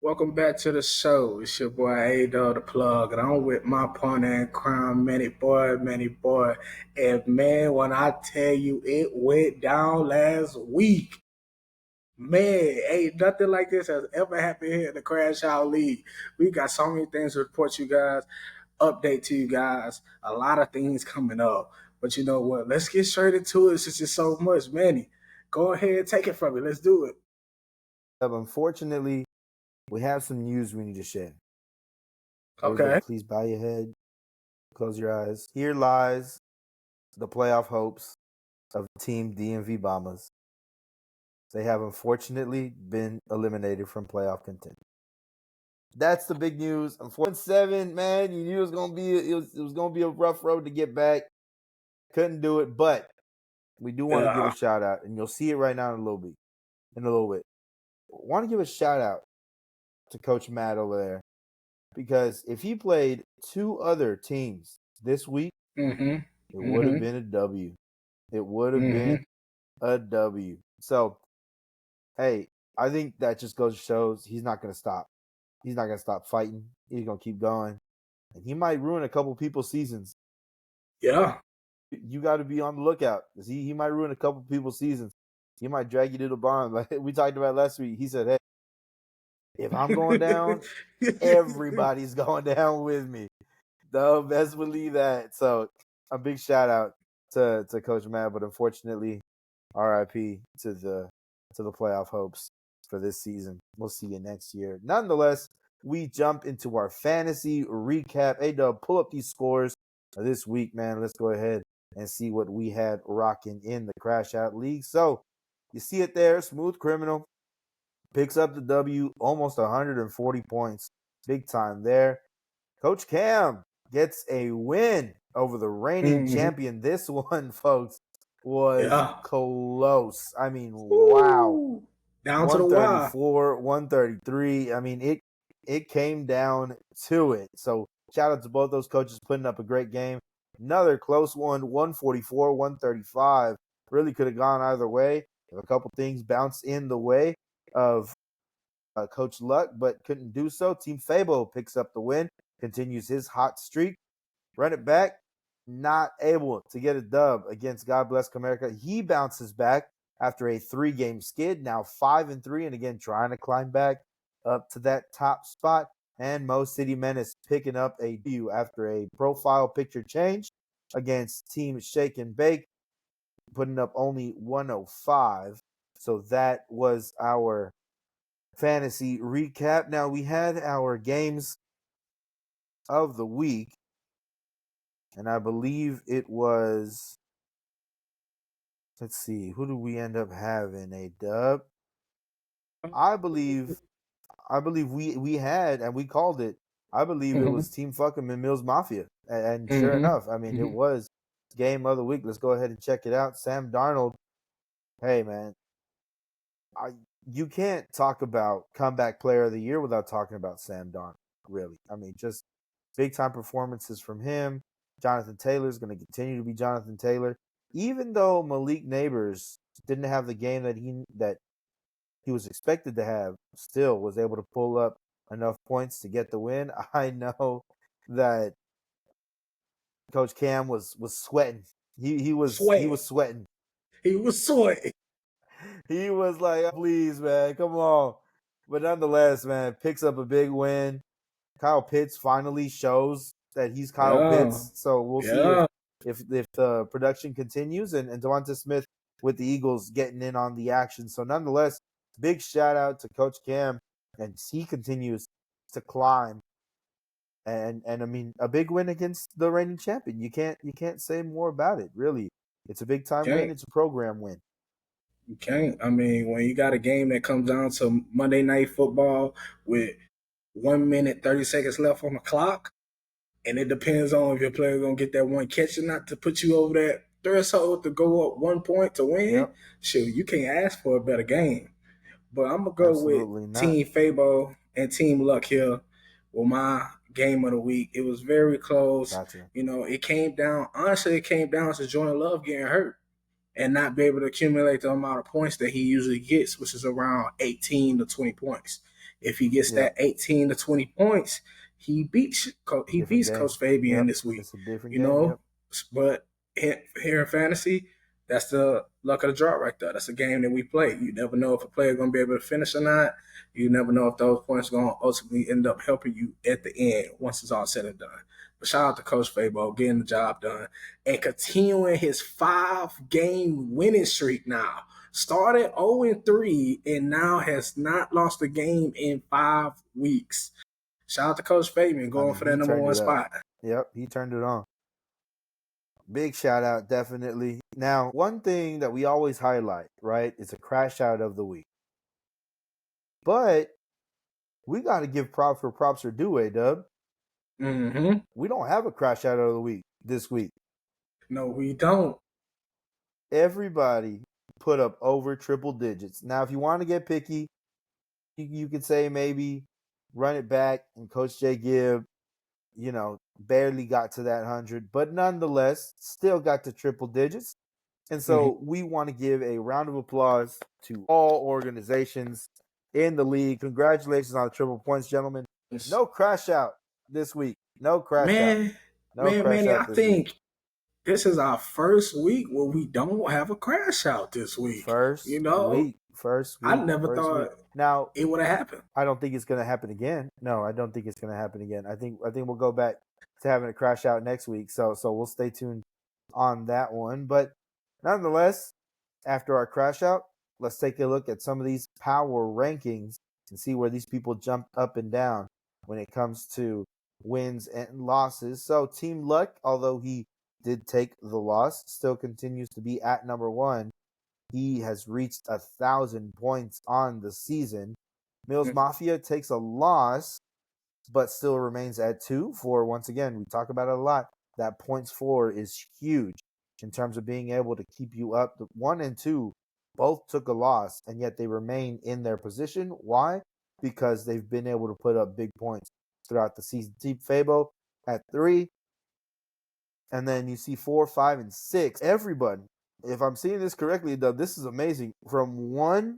Welcome back to the show. It's your boy A-Dog the Plug, and I'm with my partner in crime, Manny Boy. And man, when I tell you it went down last week, man, ain't nothing like this has ever happened here in the Crash Out League. We got so many things to report you guys, update to you guys, a lot of things coming up. But you know what? Let's get straight into it since it's so much. Manny, go ahead, take it from me. Let's do it. Unfortunately, we have some news we need to share. Okay. Please bow your head, close your eyes. Here lies the playoff hopes of Team DMV Bombers. They have unfortunately been eliminated from playoff contention. That's the big news. Unfortunately, 7, man, you knew it was gonna be a rough road to get back. Couldn't do it, but we do want to give a shout out, and you'll see it right now in a little bit. Want to give a shout out to Coach Matt over there. Because if he played two other teams this week, it would have been a W. It would have been a W. So, hey, I think that just goes to shows he's not going to stop. He's not going to stop fighting. He's going to keep going. And he might ruin a couple people's seasons. Yeah. You got to be on the lookout. He might ruin a couple people's seasons. He might drag you to the bottom. Like we talked about last week. He said, hey, if I'm going down, everybody's going down with me. No, best believe that. So a big shout out to Coach Matt, but unfortunately, RIP to the playoff hopes for this season. We'll see you next year. Nonetheless, we jump into our fantasy recap. Hey, Dub, pull up these scores this week, man. Let's go ahead and see what we had rocking in the Crash Out League. So you see it there, Smooth Criminal picks up the W, almost 140 points. Big time there. Coach Cam gets a win over the reigning champion. This one, folks, was close. I mean, wow. Down to the wire. 134, 133. I mean, it came down to it. So shout out to both those coaches putting up a great game. Another close one, 144, 135. Really could have gone either way. A couple things bounced in the way of Coach Luck, but couldn't do so. Team Fabo picks up the win, continues his hot streak. Run it back, not able to get a dub against God Bless America. He bounces back after a 3-game skid, now 5-3, and again trying to climb back up to that top spot. And Mo City Menace picking up a W after a profile picture change against Team Shake and Bake, putting up only 105. So that was our fantasy recap. Now we had our games of the week, and I believe it was, let's see, who do we end up having? A dub? I believe we had, and we called it, I believe it was Team fucking Mills Mafia. And sure enough, I mean, it was game of the week. Let's go ahead and check it out. Sam Darnold, hey man, you can't talk about comeback player of the year without talking about Sam Darnold, really. I mean, just big time performances from him. Jonathan Taylor is going to continue to be Jonathan Taylor. Even though Malik Neighbors didn't have the game that he was expected to have, still was able to pull up enough points to get the win. I know that Coach Cam was sweating. He was sweating. He was sweating. He was like, oh, please, man, come on. But nonetheless, man, picks up a big win. Kyle Pitts finally shows that he's Kyle Pitts. So we'll see if the production continues and Devonta Smith with the Eagles getting in on the action. So nonetheless, big shout out to Coach Cam, and he continues to climb. And I mean, a big win against the reigning champion. You can't say more about it, really. It's a big time win. It's a program win. You can't. I mean, when you got a game that comes down to Monday Night Football with 1 minute 30 seconds left on the clock, and it depends on if your player gonna get that one catch or not to put you over that threshold to go up 1 point to win. Yep. Shoot, you can't ask for a better game. But I'm gonna go with Team Fabo and Team Luck here with my game of the week. It was very close. Gotcha. You know, it came down. Honestly, it came down to Jordan Love getting hurt and not be able to accumulate the amount of points that he usually gets, which is around 18 to 20 points. If he gets Yeah, that 18 to 20 points, he different beats game. Coach Fabian Yep, this week. it's a different You game. Yep. know, but here in fantasy, that's the luck of the draw right there. That's a game that we play. You never know if a player going to be able to finish or not. You never know if those points are going to ultimately end up helping you at the end once it's all said and done. But shout out to Coach Fabo getting the job done and continuing his 5-game winning streak now. Started 0-3 and now has not lost a game in 5 weeks. Shout out to Coach Fabian I going mean, for that he number turned one it up. spot. Yep, he turned it on. Big shout out, definitely. Now, one thing that we always highlight, right, is a crash out of the week. But we got to give props where props are due, Dub. Mm-hmm. We don't have a crash out of the week this week. No, we don't. Everybody put up over triple digits. Now, if you want to get picky, you could say maybe run it back and Coach J Gibb, barely got to that 100, but nonetheless, still got to triple digits. And Mm-hmm. so we want to give a round of applause to all organizations in the league. Congratulations on the triple points, gentlemen. No crash out this week. No crash out. Man, No crash Manny, I out this week. think this is our first week where we don't have a crash out this week. You know, First I week. never First week. thought Now, it would have happened. I don't think it's going to happen again. No, I don't think it's going to happen again. I think we'll go back to having a crash out next week. So we'll stay tuned on that one. But nonetheless, after our crash out, let's take a look at some of these power rankings and see where these people jumped up and down when it comes to wins and losses. So Team Luck, although he did take the loss, still continues to be at number one. He has reached 1,000 points on the season. Mills Mm-hmm. Mafia takes a loss, but still remains at 2. For once again, we talk about it a lot. That points for is huge in terms of being able to keep you up. The 1 and 2 both took a loss, and yet they remain in their position. Why? Because they've been able to put up big points throughout the season. Team Fabo at 3, and then you see 4, 5, and 6. Everybody, if I'm seeing this correctly, though, this is amazing. From 1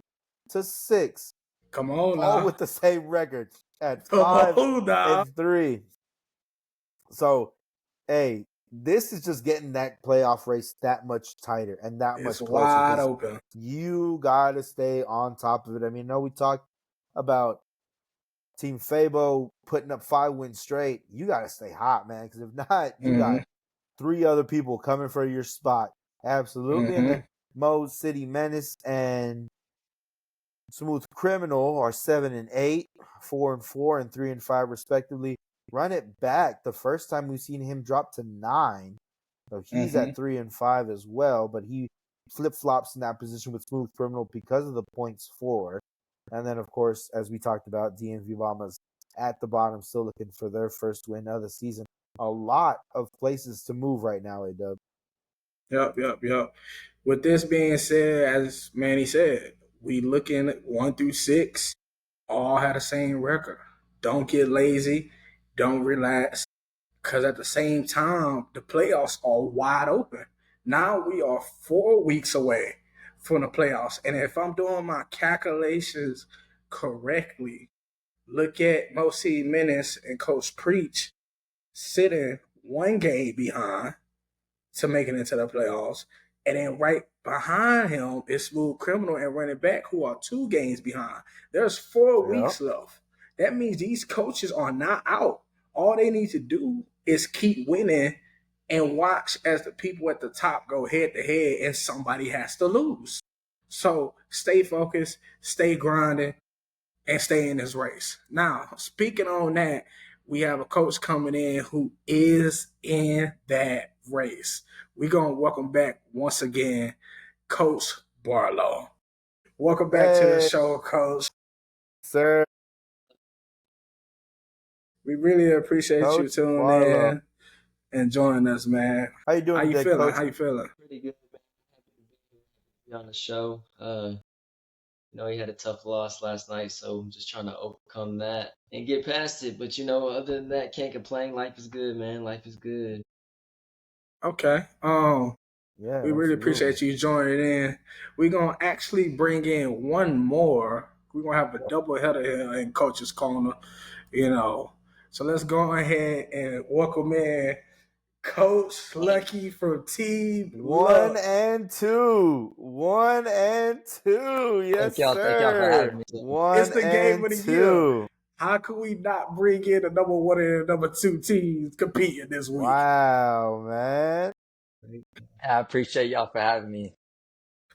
to 6, Come on all now. with the same record at Come 5 on now. and 3. So, hey, this is just getting that playoff race that much tighter and that It's much closer wide because open. you got to stay on top of it. I mean, no, we talked about Team Fabo putting up 5 wins straight. You got to stay hot, man, because if not, you Mm-hmm. got 3 other people coming for your spot. Absolutely. And Mm-hmm. then Mo City Menace and Smooth Criminal are 7 and 8, 4 and 4, and 3 and 5 respectively. Run it back. The first time we've seen him drop to 9, so he's Mm-hmm. at 3 and 5 as well. But he flip flops in that position with Smooth Criminal because of the points for. And then, of course, as we talked about, DMV Bombers at the bottom, still looking for their first win of the season. A lot of places to move right now, A-Dub. Yep. With this being said, as Manny said, we looking at 1 through 6, all had the same record. Don't get lazy. Don't relax. Because at the same time, the playoffs are wide open. Now we are 4 weeks away from the playoffs. And if I'm doing my calculations correctly, look at Mosi Menace and Coach Preach sitting 1 game behind to making it into the playoffs. And then right behind him is Smooth Criminal and Running Back, who are 2 games behind. There's 4 weeks Yep. left. That means these coaches are not out. All they need to do is keep winning and watch as the people at the top go head to head and somebody has to lose. So stay focused, stay grinding, and stay in this race. Now, speaking on that, we have a coach coming in who is in that race. We're going to welcome back once again, Coach Barlow. Welcome back to the Hey, show, Coach. sir, We really appreciate you Coach tuning Barlow. in and joining us, man. How you How doing you today, feeling? Coach? How you feeling? Pretty good, man. Happy to be on the show. He had a tough loss last night, so I'm just trying to overcome that and get past it. But other than that, can't complain. Life is good, man. Life is good. Okay. Yeah, We really absolutely. appreciate you joining in. We're gonna actually bring in one more We're gonna have a double header here in Coach's Corner, you know. So let's go ahead and welcome in Coach Lucky from Team One Luck. and two. 1 and 2. Yes, Thank y'all for sir. having me. It's One the game and of the year. two. How could we not bring in the number one and the number two teams competing this week? Wow, man. I appreciate y'all for having me.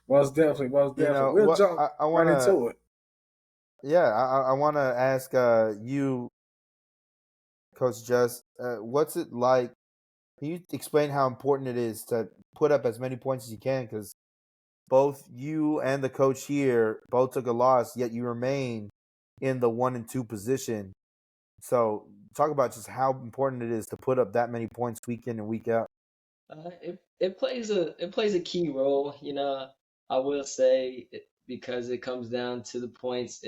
Most definitely, most You definitely. know We'll what? jump I right wanna, into it. yeah, I wanna ask you, Coach Just, what's it like? Can you explain how important it is to put up as many points as you can? Because both you and the coach here both took a loss, yet you remain in the 1 and 2 position. So talk about just how important it is to put up that many points week in and week out. It plays a key role, you know. I will say because it comes down to the points.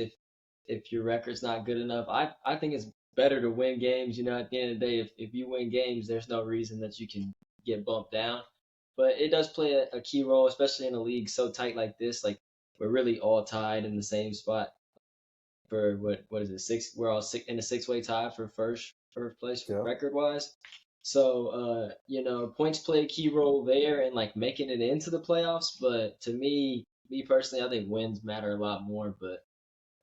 If your record's not good enough, I think it's better to win games. You know, at the end of the day, if you win games, there's no reason that you can get bumped down. But it does play a key role, especially in a league so tight like this. Like we're really all tied in the same spot for what is it, six? We're all in a six-way tie for first place Yeah. record wise. So you know, points play a key role there and like making it into the playoffs. But to me personally, I think wins matter a lot more. But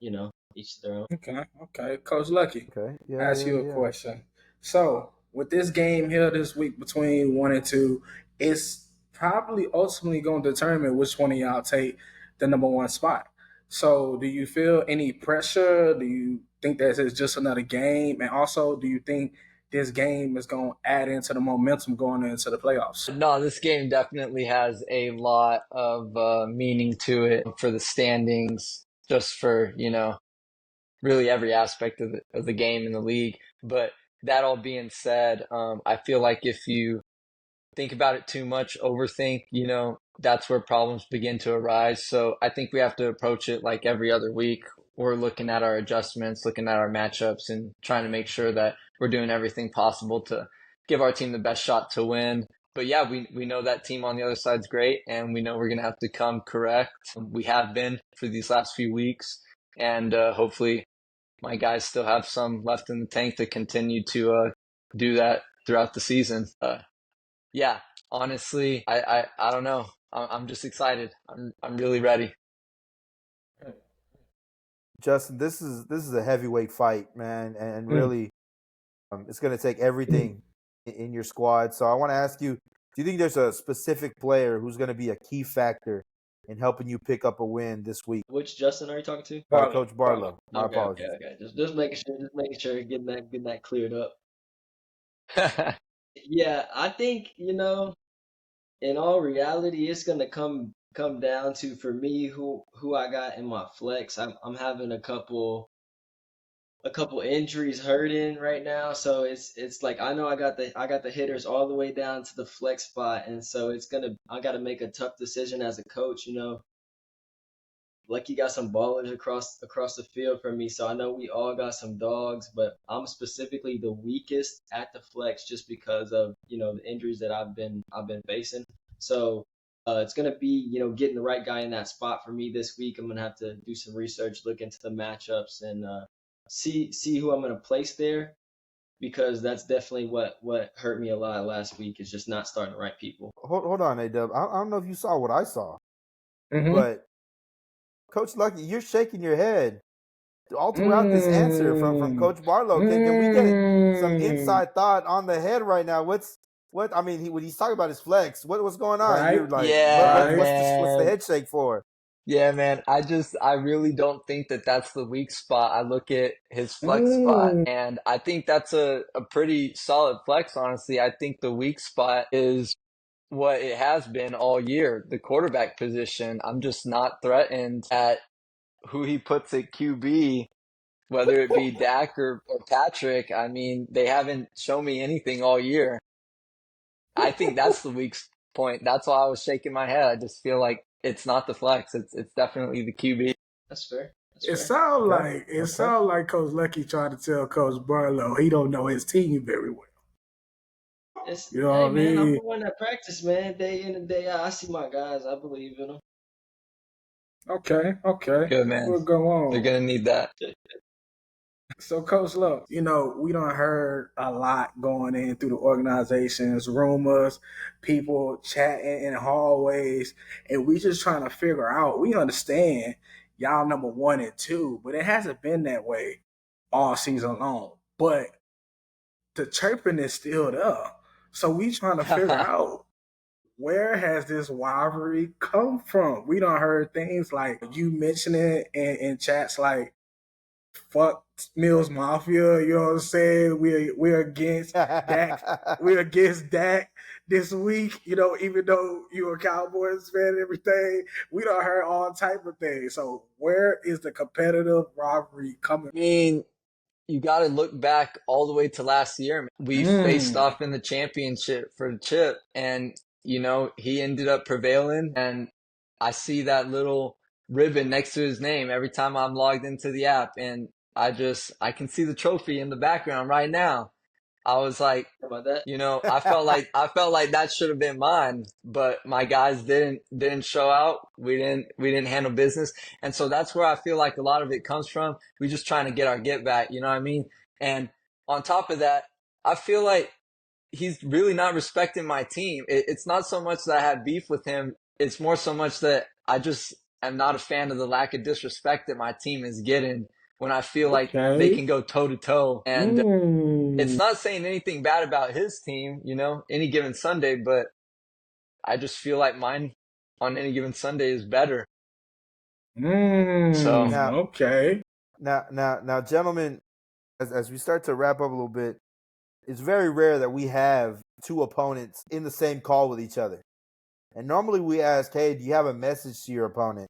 you know, each to their own. Okay, okay. Coach Lucky, Okay. I Yeah. ask Yeah. you a Yeah. question. So, with this game here this week between one and two, it's probably ultimately going to determine which one of y'all take the number one spot. So, do you feel any pressure? Do you think that it's just another game? And also, do you think this game is going to add into the momentum going into the playoffs? No, this game definitely has a lot of meaning to it for the standings, just for, you know, really every aspect of the game in the league. But that all being said, I feel like if you think about it too much, overthink, you know, that's where problems begin to arise. So I think we have to approach it like every other week. We're looking at our adjustments, looking at our matchups, and trying to make sure that we're doing everything possible to give our team the best shot to win. But yeah, we know that team on the other side's great, and we know we're going to have to come correct. We have been for these last few weeks, and hopefully my guys still have some left in the tank to continue to do that throughout the season. Yeah, honestly, I don't know. I'm just excited. I'm really ready. Justin, this is a heavyweight fight, man, and Mm, really, it's going to take mm. everything in your squad. So I want to ask you: do you think there's a specific player who's going to be a key factor in helping you pick up a win this week? Which Justin are you talking to? Barlow, Coach Barlow. Barlow. My apologies. Okay. Just making sure, getting that cleared up. Yeah, I think, you know, in all reality, it's gonna come down to for me who I got in my flex. I'm having a couple injuries hurting right now, so it's like I know I got the hitters all the way down to the flex spot, and so I got to make a tough decision as a coach, you know. Lucky got some ballers across the field for me, so I know we all got some dogs, but I'm specifically the weakest at the flex just because of you know the injuries that I've been facing. So it's gonna be you know getting the right guy in that spot for me this week. I'm gonna have to do some research, look into the matchups, and see who I'm gonna place there because that's definitely what hurt me a lot last week is just not starting the right people. Hold on, A-Dub. I don't know if you saw what I saw, Mm-hmm. but Coach Lucky, you're shaking your head all throughout this answer from Mm, Coach Barlow. Can we get some mm, inside thought on the head right now? What I mean, when he's talking about his flex, what's going on? right, You're like, Yeah, right. what's the man. head shake for? Yeah, man. I really don't think that that's the weak spot. I look at his flex spot, Mm, and I think that's a pretty solid flex, honestly. I think the weak spot is what it has been all year, the quarterback position. I'm just not threatened at who he puts at QB, whether it be Dak or Patrick. I mean, they haven't shown me anything all year. I think that's the weak point. That's why I was shaking my head. I just feel like it's not the flex. It's definitely the QB. That's fair. That's it fair. sounds Okay, like okay. Coach Lucky trying to tell Coach Barlow he don't know his team very well. It's You know hey what I man, I'm mean? the one that practice, man, day in and day out. I see my guys. I believe in them. Okay, okay. Good, man. We'll go They're on. gonna need that. So, Coach, look, we done heard a lot going in through the organizations, rumors, people chatting in hallways, and we just trying to figure out. We understand y'all number one and two, but it hasn't been that way all season long. But the chirping is still there. So we trying to figure out where has this rivalry come from? We done heard things like you mentioning in chats like fuck Mills Mafia, you know what I'm saying? We're against Dak. We're against Dak this week, even though you're a Cowboys fan and everything, we done heard all type of things. So where is the competitive rivalry coming I mean, you got to look back all the way to last year. Man. We from? faced off in the championship for the chip, and he ended up prevailing. And I see that little ribbon next to his name every time I'm logged into the app, and I can see the trophy in the background right now. I was like, How about that? I felt like that should have been mine, but my guys didn't show out. We didn't handle business, and so that's where I feel like a lot of it comes from. We just trying to get our get back, you know what I mean? And on top of that, I feel like he's really not respecting my team. It's not so much that I have beef with him. It's more so much that I just am not a fan of the lack of disrespect that my team is getting when I feel like they Okay. can go toe to toe. And it's Mm. not saying anything bad about his team, any given Sunday, but I just feel like mine on any given Sunday is better. So, Mm. now, Okay. now, gentlemen, as we start to wrap up a little bit, it's very rare that we have two opponents in the same call with each other. And normally we ask, hey, do you have a message to your opponent?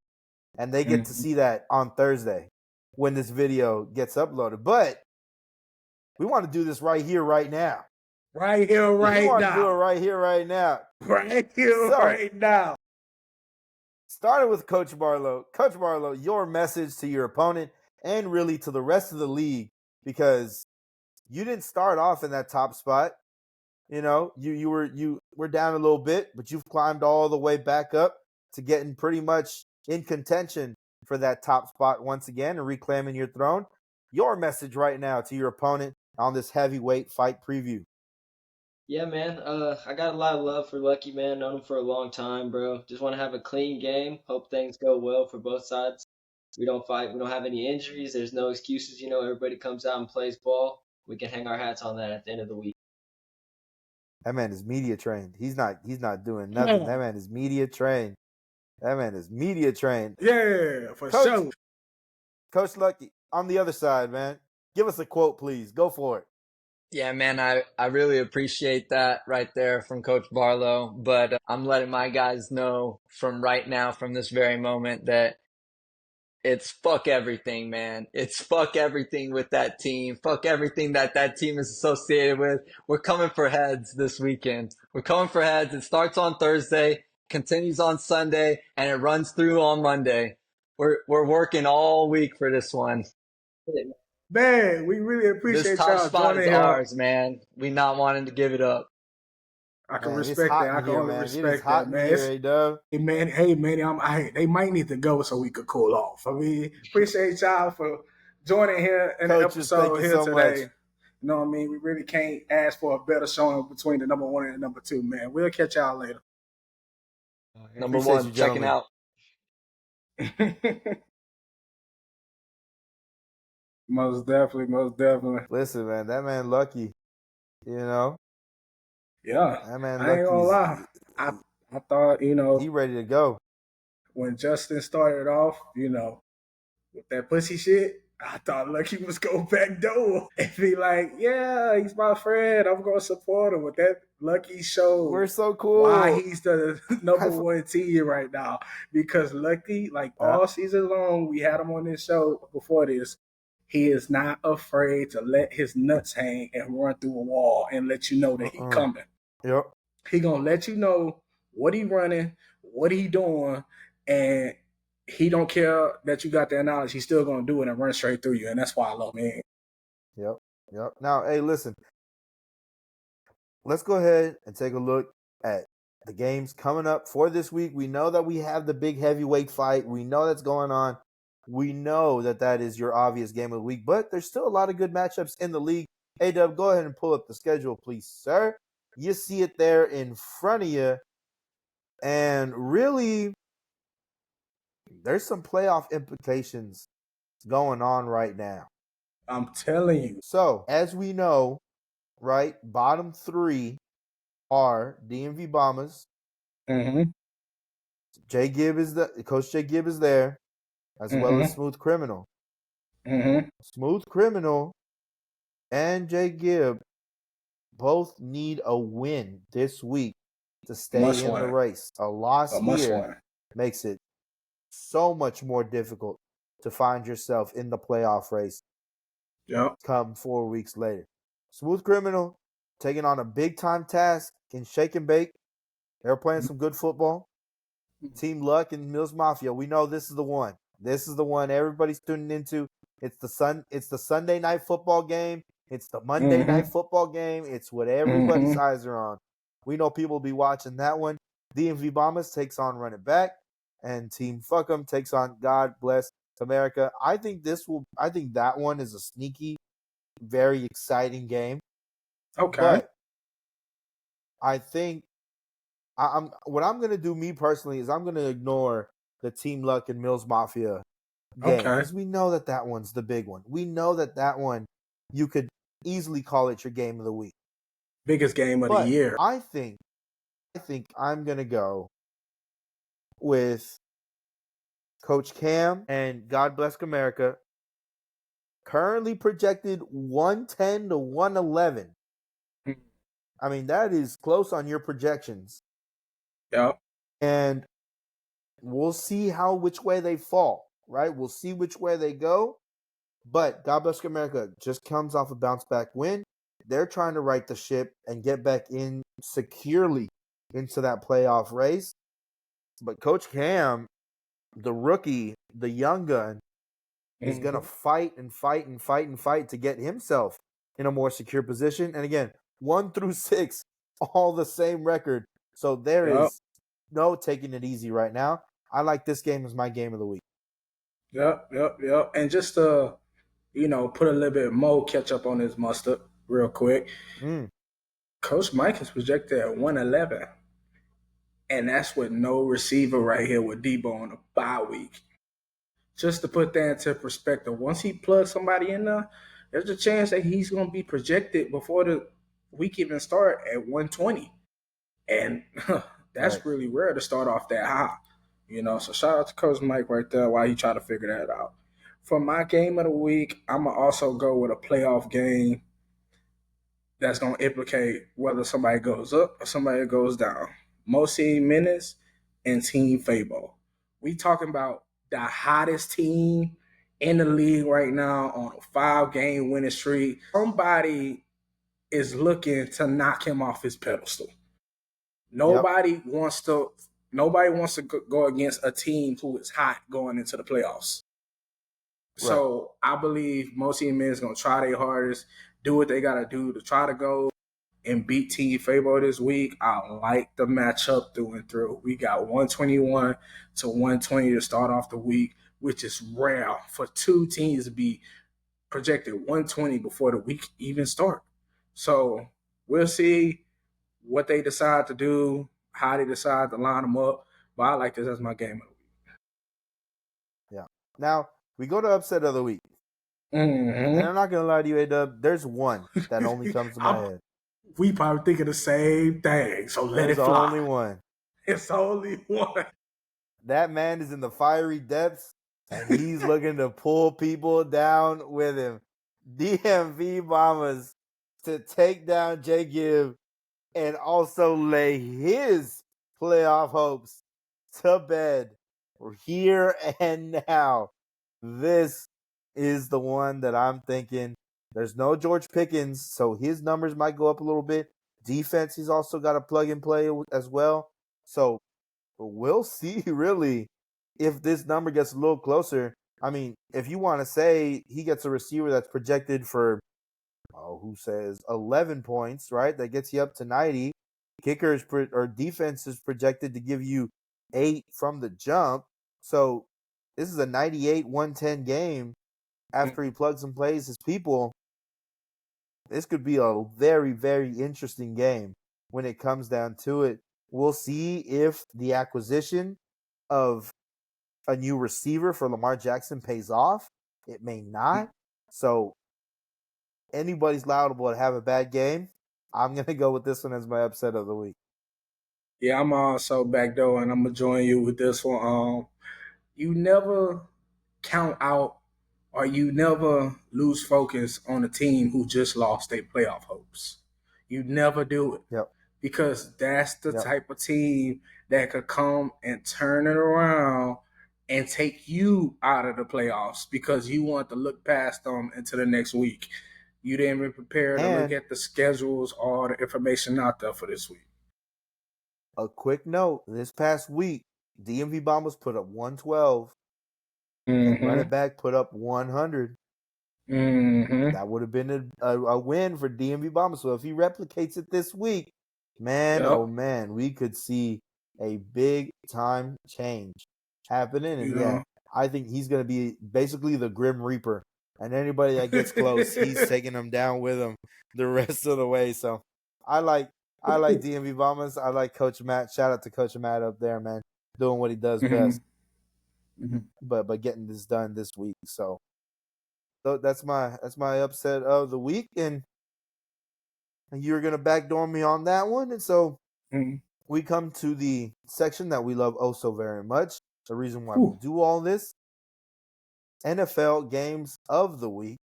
And they get to Mhm. see that on Thursday when this video gets uploaded. But we want to do this right here, right now. Right here, We right want to do it now. right here, right now. Right here, So, right now. starting with Coach Barlow. Coach Barlow, your message to your opponent and really to the rest of the league, because you didn't start off in that top spot. You were down a little bit, but you've climbed all the way back up to getting pretty much in contention for that top spot once again and reclaiming your throne. Your message right now to your opponent on this heavyweight fight preview. Yeah, man. I got a lot of love for Lucky, man. Known him for a long time, bro. Just want to have a clean game. Hope things go well for both sides. We don't fight. We don't have any injuries. There's no excuses. Everybody comes out and plays ball. We can hang our hats on that at the end of the week. That man is media trained. He's not doing Come nothing. That on. man is media trained. That man is media trained. Yeah, for Coach sure. Coach Lucky, on the other side, man. Give us a quote, please. Go for it. yeah, man, I really appreciate that right there from Coach Barlow. But I'm letting my guys know from right now, from this very moment, that it's fuck everything, man. It's fuck everything with that team. Fuck everything that team is associated with. We're coming for heads this weekend. We're coming for heads. It starts on Thursday, continues on Sunday, and it runs through on Monday. We're working all week for this one. Man, we really This appreciate top y'all spot is joining here. ours, man. We not wanting to give it up. I can Man, it's respect hot that. in I can here, only man. It is respect hot that, in man. here, A-Dub. Hey, man, they might need to go so we could cool off. I mean, appreciate y'all for joining here in the Coaches, thank episode you here so much. today. You know what I mean? We really can't ask for a better showing between the number one and the number two, man. We'll catch y'all later. Number Appreciate you, one, checking gentlemen. out. Most definitely, most definitely. Listen, man, that man Lucky, you know, Yeah, that man I ain't gonna Lucky's lie. I thought, he ready to go. when Justin started off, with that pussy shit, I thought Lucky was go back door and be like, yeah, he's my friend. I'm gonna support him. With that, Lucky We're showed so why cool. he's the number one team right now. Because Lucky, like Uh, all season long, we had him on this show before this. He is not afraid to let his nuts hang and run through a wall and let you know that he uh-uh. coming. Yep. He gonna let you know what he running, what he doing, and he don't care that you got that knowledge. He's still gonna do it and run straight through you, and that's why I love him. Yep. Yep. Now, hey, listen. Let's go ahead and take a look at The games coming up for this week. We know that we have the big heavyweight fight. We know that's going on. We know that that is your obvious game of the week, but there's still a lot of good matchups in the league. Hey, Dub, go ahead and pull up the schedule, please, sir. You see it there in front of you. And really, there's some playoff implications going on right now. I'm telling you. So, as we know, right, bottom three are DMV Bombers. Mm-hmm. Coach Jay Gibb is there, as well as Mm-hmm. Smooth Criminal. Mm-hmm. Smooth Criminal and Jay Gibb both need a win this week to stay Must in the win. race. A loss A must here win. makes it so much more difficult to find yourself in the playoff race Yep. come 4 weeks later. Smooth Criminal taking on a big time task in Shake and Bake. They're playing some good football. Team Luck and Mills Mafia. We know this is the one. This is the one everybody's tuning into. It's the Sunday night football game. It's the Monday night Mm-hmm. football game. It's what everybody's Mm-hmm. eyes are on. We know people will be watching that one. DMV Bombers takes on Run It Back, and Team Fuck 'em takes on God Bless America. I think that one is a sneaky, very exciting game. Okay. But I think what I'm gonna do, me personally, is I'm gonna ignore the Team Luck and Mills Mafia game Okay. because we know that one's the big one. We know that one you could easily call it your game of the week. Biggest game of the But year. I think I'm gonna go with Coach Cam and God Bless America. Currently projected 110 to 111. I mean, that is close on your projections. Yep. And we'll see which way they fall, right? We'll see which way they go. But God Bless America just comes off a bounce back win. They're trying to right the ship and get back in securely into that playoff race. But Coach Cam, the rookie, the young gun, is going to fight and fight and fight and fight to get himself in a more secure position. And again, 1 through 6, all the same record. So there Yep. is no taking it easy right now. I like this game as my game of the week. Yep. And just put a little bit more ketchup on his mustard real quick. Coach Mike is projected at 111. And that's with no receiver right here with Debo on a bye week. Just to put that into perspective, once he plugs somebody in there, there's a chance that he's going to be projected before the week even start at 120. And that's really rare to start off that high. So shout out to Coach Mike right there while he tried to figure that out. For my game of the week, I'm going to also go with a playoff game that's going to implicate whether somebody goes up or somebody goes down. Mosi Menace and Team Fabo. We talking about the hottest team in the league right now on a 5-game winning streak. Somebody is looking to knock him off his pedestal. Nobody wants to go against a team who is hot going into the playoffs. Right. So I believe most of men is going to try their hardest, do what they got to do to try to go and beat Team Fabo this week. I like the matchup through and through. We got 121 to 120 to start off the week, which is rare for two teams to be projected 120 before the week even start. So we'll see what they decide to do, how they decide to line them up. But I like this as my game of the week. Yeah. Now, we go to upset of the week. Mm-hmm. And I'm not going to lie to you, A-Dub, there's one that only comes to my head. We probably thinking the same thing, so let it fly. There's only one. It's only one. That man is in the fiery depths, and he's looking to pull people down with him. DMV Bombers to take down Jay Gibb and also lay his playoff hopes to bed here and now. This is the one that I'm thinking. There's no George Pickens, so his numbers might go up a little bit. Defense, he's also got a plug and play as well. So we'll see really if this number gets a little closer. I mean, if you want to say he gets a receiver that's projected for, who says 11 points, right? That gets you up to 90. Kickers or defense is projected to give you 8 from the jump. So this is a 98-110 game. After he plugs and plays his people, this could be a very, very interesting game when it comes down to it. We'll see if the acquisition of a new receiver for Lamar Jackson pays off. It may not. So anybody's liable to have a bad game. I'm going to go with this one as my upset of the week. Yeah, I'm also back though, and I'm gonna join you with this one. You never count out or you never lose focus on a team who just lost their playoff hopes. You never do it Yep. because that's the Yep. type of team that could come and turn it around and take you out of the playoffs because you want to look past them into the next week. You didn't even prepare to look And at the schedules or the information out there for this week. a quick note, this past week, DMV Bombers put up 112 and run it Mm-hmm. back put up 100. Mm-hmm. That would have been a win for DMV Bombers. So if he replicates it this week, man, oh Yep. man, we could see a big time change happening. And You yeah, know. I think he's going to be basically the Grim Reaper. And anybody that gets close, he's taking them down with him the rest of the way. So I like DMV Bombers. I like Coach Matt. Shout out to Coach Matt up there, man, doing what he does Mm-hmm. best. Mm-hmm. But getting this done this week. So that's my upset of the week, and you're gonna backdoor me on that one. And so Mm-hmm. we come to the section that we love oh so very much. The reason why we Whew. do all this: NFL games of the week.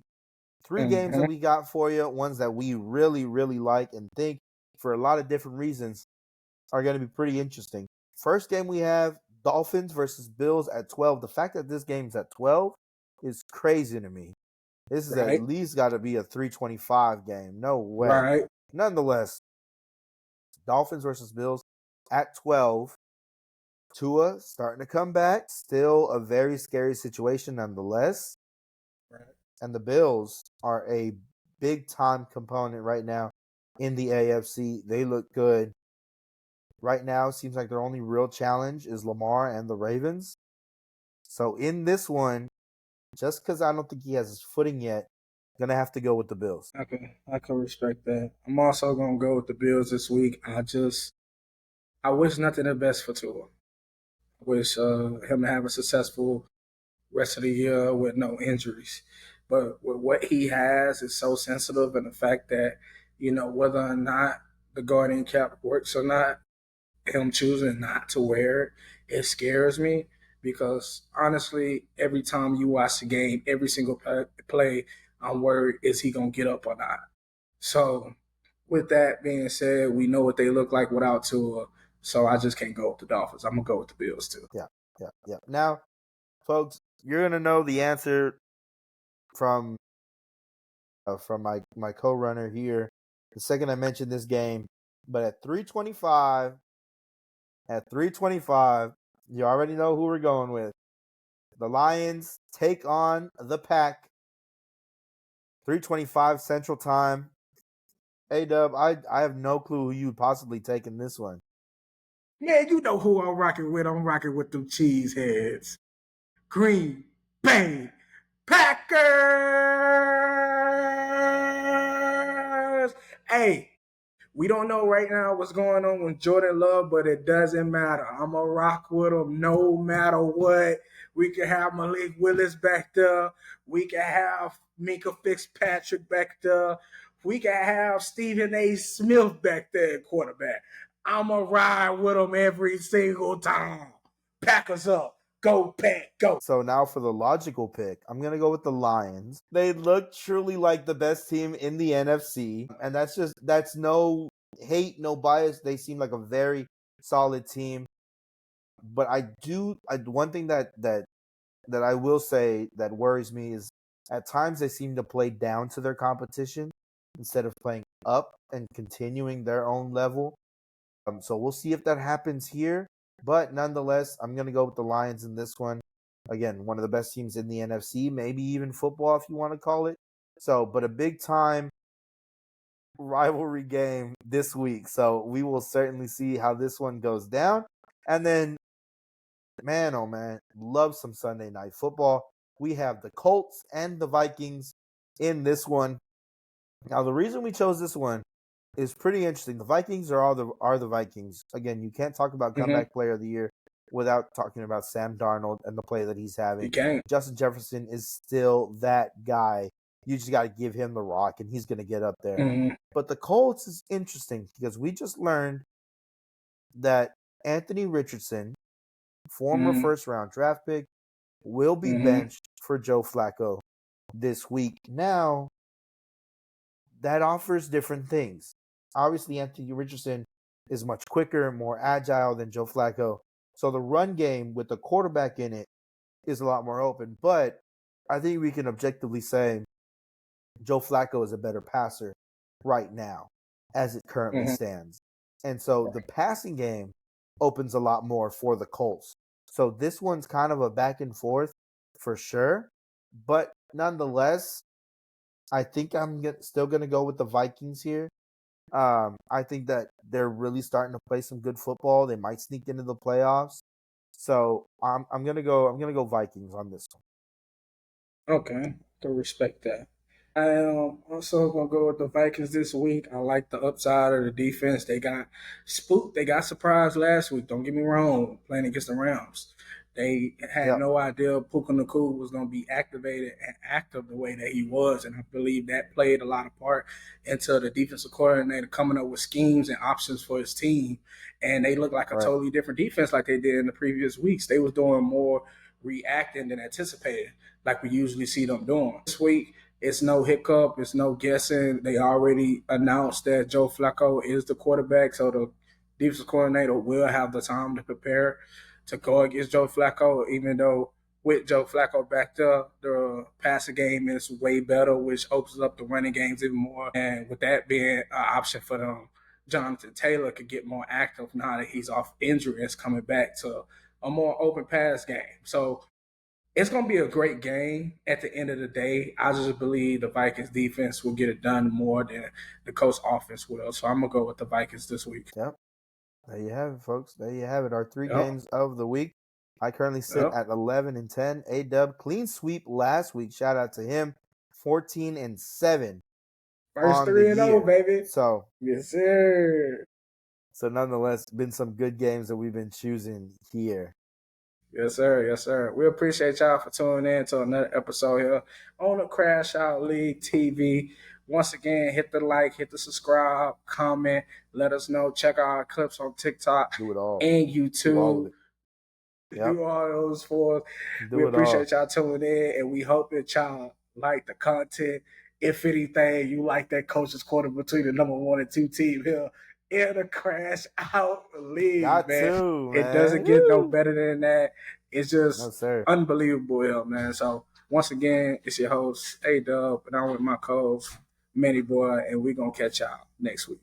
3 games that Mm-hmm. we got for you, ones that we really, really like and think for a lot of different reasons are going to be pretty interesting. First game we have Dolphins versus Bills at 12. The fact that this game's at 12 is crazy to me. This is at Right. least got to be a 325 game. No way. Right. Nonetheless, Dolphins versus Bills at 12. Tua starting to come back. Still a very scary situation nonetheless. Right. And the Bills are a big time component right now in the AFC. They look good. Right now, seems like their only real challenge is Lamar and the Ravens. So in this one, just because I don't think he has his footing yet, gonna have to go with the Bills. I can respect that. I'm also gonna go with the Bills this week. I wish nothing the best for Tua. I wish him to have a successful rest of the year with no injuries. But with what he has is so sensitive, and the fact that whether or not the Guardian cap works or not, him choosing not to wear it, it scares me because honestly, every time you watch the game, every single play, I'm worried is he gonna get up or not. So, with that being said, we know what they look like without Tua. So I just can't go with the Dolphins. I'm gonna go with the Bills too. Yeah. Now, folks, you're gonna know the answer from my co-runner here the second I mentioned this game. But at 325, you already know who we're going with. The Lions take on the Pack. 325 Central Time. Hey Dub, I have no clue who you would possibly take in this one. Man, you know who I'm rocking with. I'm rocking with them cheese heads. Green Bay Packers. Hey, we don't know right now what's going on with Jordan Love, but it doesn't matter. I'm going to rock with him no matter what. We can have Malik Willis back there. We can have Minka Fitzpatrick back there. We can have Stephen A. Smith back there at quarterback. I'm going to ride with him every single time. Packers up. Go, Pack, go. So now for the logical pick, I'm going to go with the Lions. They look truly like the best team in the NFC. And that's no hate, no bias. They seem like a very solid team. But one thing that I will say that worries me is at times they seem to play down to their competition instead of playing up and continuing their own level. So we'll see if that happens here. But nonetheless, I'm going to go with the Lions in this one. Again, one of the best teams in the NFC, maybe even football if you want to call it. So, but a big time rivalry game this week. So we will certainly see how this one goes down. And then, man, oh man, love some Sunday night football. We have the Colts and the Vikings in this one. Now, the reason we chose this one is pretty interesting. The Vikings are the Vikings. Again, you can't talk about Mm-hmm. comeback player of the year without talking about Sam Darnold and the play that he's having. You can't. Justin Jefferson is still that guy. You just got to give him the rock, and he's going to get up there. Mm-hmm. But the Colts is interesting because we just learned that Anthony Richardson, former Mm-hmm. first-round draft pick, will be Mm-hmm. benched for Joe Flacco this week. Now, that offers different things. Obviously, Anthony Richardson is much quicker and more agile than Joe Flacco. So the run game with the quarterback in it is a lot more open. But I think we can objectively say Joe Flacco is a better passer right now as it currently Mm-hmm. stands. And so the passing game opens a lot more for the Colts. So this one's kind of a back and forth for sure. But nonetheless, I think I'm still going to go with the Vikings here. I think that they're really starting to play some good football. They might sneak into the playoffs. So I'm gonna go Vikings on this one. Okay, can respect that. I am also gonna go with the Vikings this week. I like the upside of the defense. They got spooked. They got surprised last week. Don't get me wrong. Playing against the Rams, they had Yep. no idea Puka Nakua was gonna be activated and active the way that he was, and I believe that played a lot of part into the defensive coordinator coming up with schemes and options for his team. And they look like a Right. totally different defense like they did in the previous weeks. They was doing more reacting than anticipated, like we usually see them doing. This week it's no hiccup. It's no guessing. They already announced that Joe Flacco is the quarterback, so the defensive coordinator will have the time to prepare to go against Joe Flacco. Even though with Joe Flacco back there, the passing game is way better, which opens up the running games even more. And with that being an option for them, Jonathan Taylor could get more active now that he's off injury and is coming back to a more open pass game. So it's going to be a great game at the end of the day. I just believe the Vikings defense will get it done more than the Colts offense will. So I'm going to go with the Vikings this week. Yep. There you have it, folks. There you have it. Our three Yep. games of the week. I currently sit Yep. at 11-10. A-Dub clean sweep last week. Shout out to him. 14-7 First on the 3-0, year. baby. So Yes, sir. nonetheless, been some good games that we've been choosing here. Yes, sir. Yes, sir. We appreciate y'all for tuning in to another episode here on the Crash Out League TV. Once again, hit the like, hit the subscribe, comment, let us know. Check out our clips on TikTok Do it all. and Do all of YouTube. it. Yep. Do all those for us. Do We it all. appreciate y'all tuning in, and we hope that y'all like the content. If anything, you like that coach's quarter between the number 1 and 2 team here in the Crash Out League, Got man. to, man. It doesn't get no Woo. better than that. It's just No, sir. unbelievable here, man. So once again, it's your host, A-Dub, and I'm with my co-host, Manny Boy, and we're going to catch y'all next week.